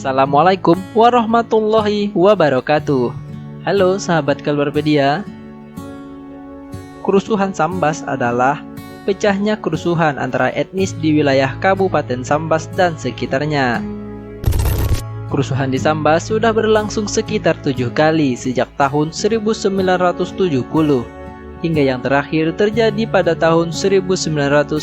Assalamualaikum warahmatullahi wabarakatuh. Halo sahabat Kalbarpedia. Kerusuhan Sambas adalah pecahnya kerusuhan antara etnis di wilayah Kabupaten Sambas dan sekitarnya. Kerusuhan di Sambas sudah berlangsung sekitar 7 kali sejak tahun 1970 hingga yang terakhir terjadi pada tahun 1999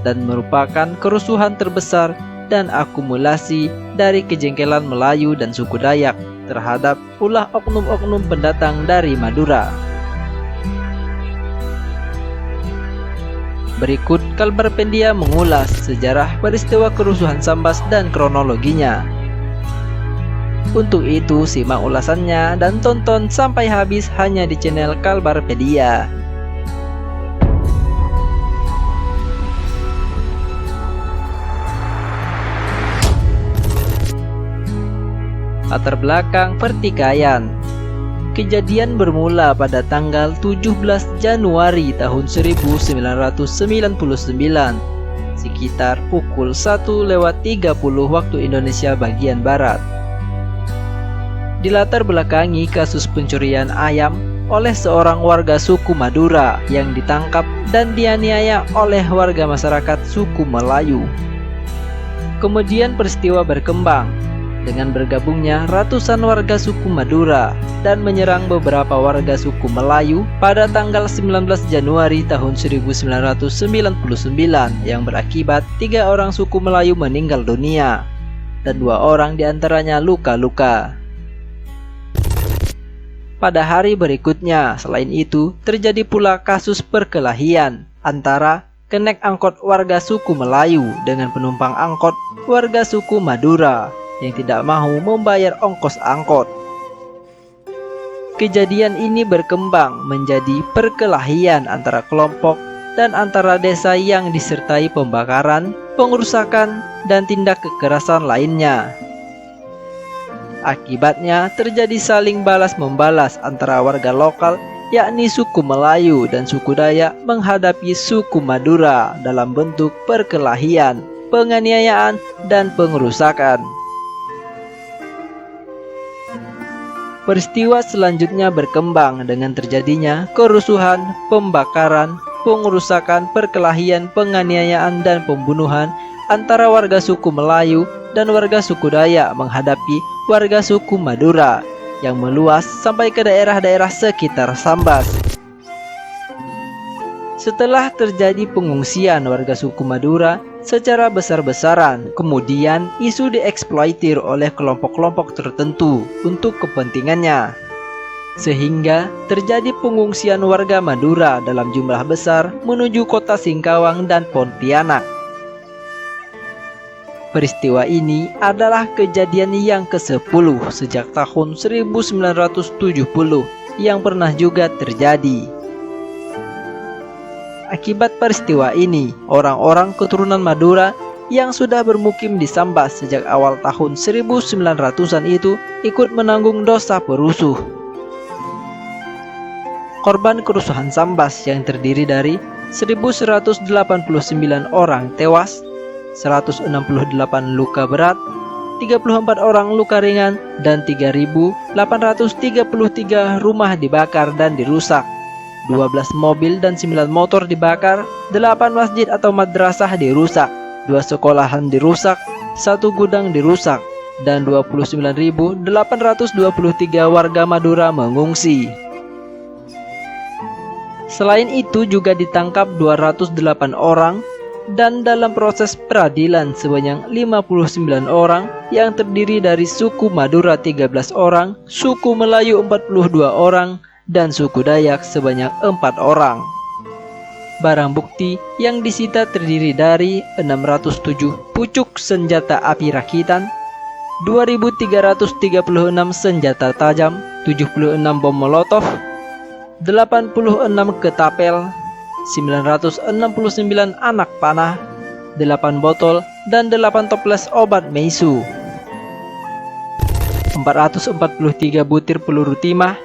dan merupakan kerusuhan terbesar dan akumulasi dari kejengkelan Melayu dan suku Dayak terhadap ulah oknum-oknum pendatang dari Madura. Berikut Kalbarpedia mengulas sejarah peristiwa kerusuhan Sambas dan kronologinya. Untuk itu simak ulasannya dan tonton sampai habis hanya di channel Kalbarpedia. Latar belakang pertikaian. Kejadian bermula pada tanggal 17 Januari tahun 1999 sekitar pukul 1:30 waktu Indonesia bagian Barat. Dilatar belakangi kasus pencurian ayam oleh seorang warga suku Madura yang ditangkap dan dianiaya oleh warga masyarakat suku Melayu. Kemudian peristiwa berkembang dengan bergabungnya ratusan warga suku Madura dan menyerang beberapa warga suku Melayu pada tanggal 19 Januari tahun 1999 yang berakibat 3 orang suku Melayu meninggal dunia dan 2 orang diantaranya luka-luka. Pada hari berikutnya, selain itu, terjadi pula kasus perkelahian antara kenek angkot warga suku Melayu dengan penumpang angkot warga suku Madura yang tidak mau membayar ongkos angkot. Kejadian ini berkembang menjadi perkelahian antara kelompok dan antara desa yang disertai pembakaran, pengerusakan, dan tindak kekerasan lainnya. Akibatnya terjadi saling balas-membalas antara warga lokal yakni suku Melayu dan suku Dayak menghadapi suku Madura dalam bentuk perkelahian, penganiayaan, dan pengerusakan. Peristiwa selanjutnya berkembang dengan terjadinya kerusuhan, pembakaran, pengerusakan, perkelahian, penganiayaan, dan pembunuhan antara warga suku Melayu dan warga suku Dayak menghadapi warga suku Madura yang meluas sampai ke daerah-daerah sekitar Sambas. Setelah terjadi pengungsian warga suku Madura secara besar-besaran, kemudian isu dieksploitir oleh kelompok-kelompok tertentu untuk kepentingannya, sehingga terjadi pengungsian warga Madura dalam jumlah besar menuju kota Singkawang dan Pontianak. Peristiwa ini adalah kejadian yang ke-10 sejak tahun 1970 yang pernah juga terjadi. Akibat peristiwa ini, orang-orang keturunan Madura yang sudah bermukim di Sambas sejak awal tahun 1900-an itu ikut menanggung dosa perusuh. Korban kerusuhan Sambas yang terdiri dari 1189 orang tewas, 168 luka berat, 34 orang luka ringan, dan 3.833 rumah dibakar dan dirusak. 12 mobil dan 9 motor dibakar, 8 masjid atau madrasah dirusak, 2 sekolahan dirusak, 1 gudang dirusak, dan 29.823 warga Madura mengungsi. Selain itu juga ditangkap 208 orang dan dalam proses peradilan sebanyak 59 orang yang terdiri dari suku Madura 13 orang, suku Melayu 42 orang, dan suku Dayak sebanyak 4 orang. Barang bukti yang disita terdiri dari 607 pucuk senjata api rakitan, 2.336 senjata tajam, 76 bom molotov, 86 ketapel, 969 anak panah, 8 botol, dan 8 toples obat meisu, 443 butir peluru timah,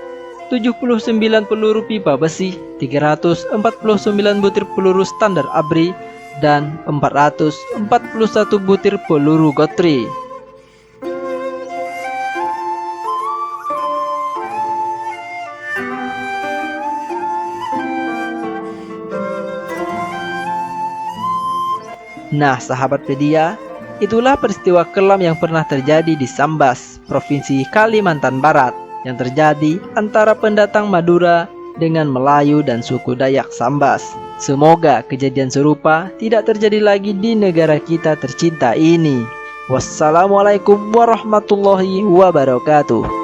79 peluru pipa besi, 349 butir peluru standar ABRI, dan 441 butir peluru gotri. Nah, sahabat media, itulah peristiwa kelam yang pernah terjadi di Sambas, Provinsi Kalimantan Barat, yang terjadi antara pendatang Madura dengan Melayu dan suku Dayak Sambas. Semoga kejadian serupa tidak terjadi lagi di negara kita tercinta ini. Wassalamualaikum warahmatullahi wabarakatuh.